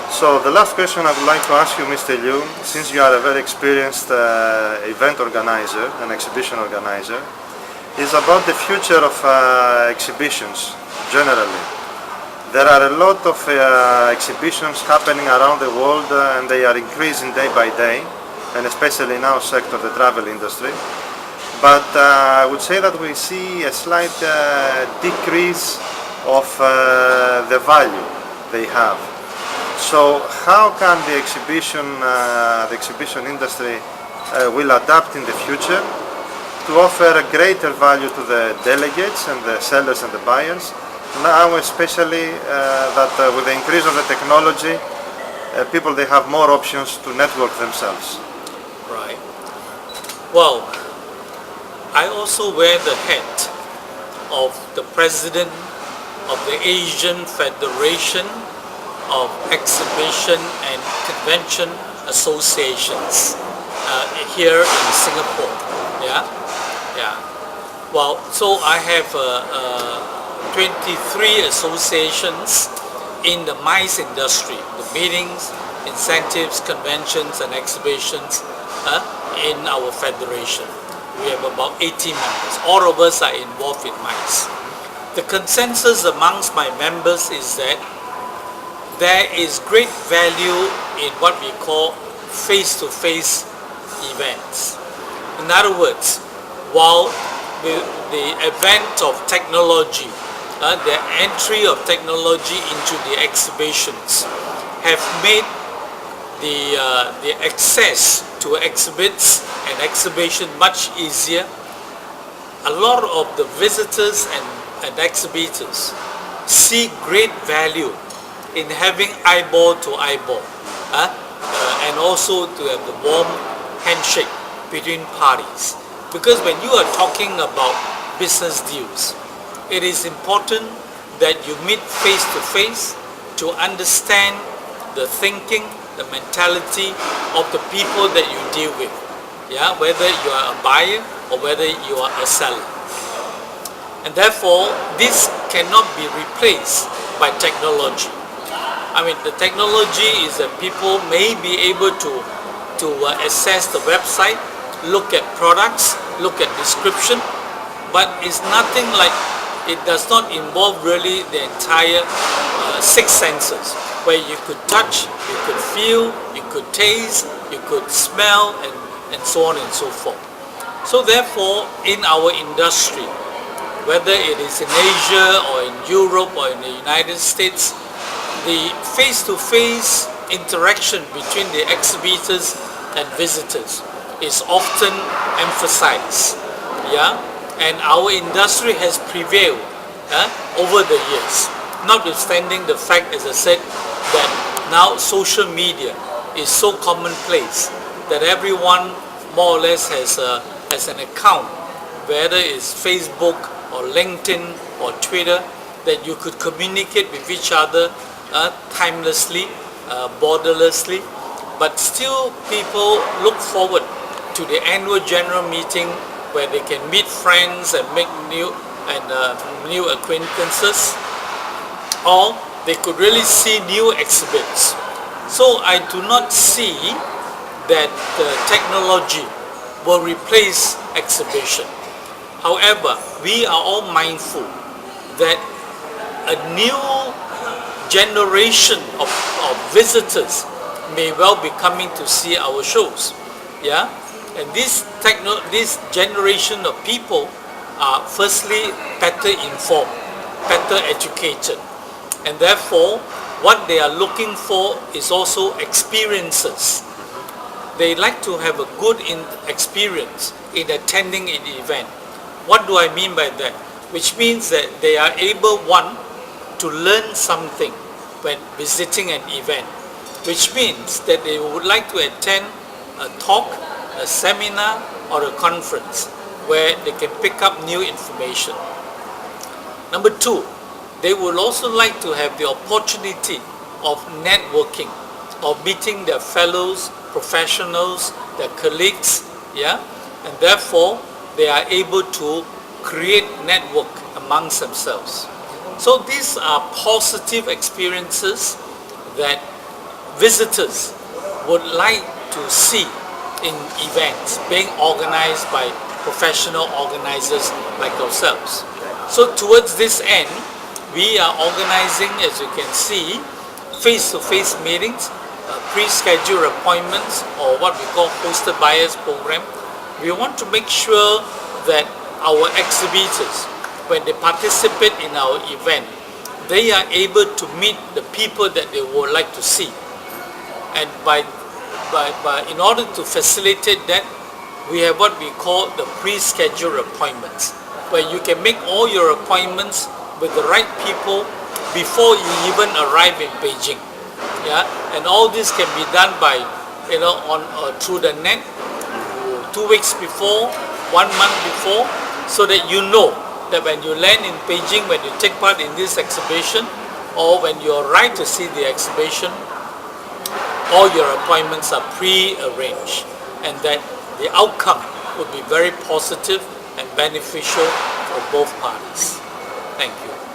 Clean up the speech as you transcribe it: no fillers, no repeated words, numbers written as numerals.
So the last question I would like to ask you, Mr. Liu, since you are a very experienced event organizer and exhibition organizer, is about the future of exhibitions generally. There are a lot of exhibitions happening around the world and they are increasing day by day, and especially in our sector, the travel industry. But I would say that we see a slight decrease of the value they have. So how can the exhibition industry will adapt in the future to offer a greater value to the delegates and the sellers and the buyers? Now especially that with the increase of the technology, people they have more options to network themselves. Right. Well, I also wear the hat of the president of the Asian Federation of Exhibition and Convention Associations here in Singapore. Yeah. Well, so I have 23 associations in the MICE industry, the meetings, incentives, conventions and exhibitions in our federation. We have about 80 members. All of us are involved in MICE. The consensus amongst my members is that there is great value in what we call face-to-face events. In other words, while the advent of technology, the entry of technology into the exhibitions have made the access to exhibits and exhibition much easier, a lot of the visitors and exhibitors see great value in having eyeball to eyeball and also to have the warm handshake between parties. Because when you are talking about business deals, it is important that you meet face to face to understand the thinking, the mentality of the people that you deal with. Yeah, whether you are a buyer or whether you are a seller. And therefore, this cannot be replaced by technology. I mean, the technology is that people may be able to access the website, look at products, look at description, but it's nothing like, it does not involve really the entire six senses, where you could touch, you could feel, you could taste, you could smell, and so on and so forth. So therefore, in our industry, whether it is in Asia or in Europe or in the United States, the face-to-face interaction between the exhibitors and visitors is often emphasized. Yeah? And our industry has prevailed over the years, notwithstanding the fact, as I said, that now social media is so commonplace that everyone more or less has an account, whether it's Facebook or LinkedIn or Twitter, that you could communicate with each other timelessly, borderlessly, but still people look forward to the annual general meeting where they can meet friends and make new acquaintances, or they could really see new exhibits. So I do not see that technology will replace exhibition. However, we are all mindful that a new generation of visitors may well be coming to see our shows. Yeah? And this generation of people are firstly better informed, better educated, and therefore what they are looking for is also experiences. They like to have a good experience in attending an event. What do I mean by that? Which means that they are able, one, to learn something when visiting an event, which means that they would like to attend a talk, a seminar or a conference where they can pick up new information. Number two, they would also like to have the opportunity of networking, of meeting their fellows, professionals, their colleagues, yeah, and therefore they are able to create network amongst themselves. So these are positive experiences that visitors would like to see in events being organized by professional organizers like ourselves. So towards this end, we are organizing, as you can see, face-to-face meetings, pre-scheduled appointments, or what we call hosted buyers program. We want to make sure that our exhibitors, when they participate in our event, they are able to meet the people that they would like to see. And in order to facilitate that, we have what we call the pre-scheduled appointments, where you can make all your appointments with the right people before you even arrive in Beijing. Yeah, and all this can be done by, through the net, 2 weeks before, 1 month before, so that you know that when you land in Beijing, when you take part in this exhibition, or when you arrive to see the exhibition, all your appointments are pre-arranged, and that the outcome would be very positive and beneficial for both parties. Thank you.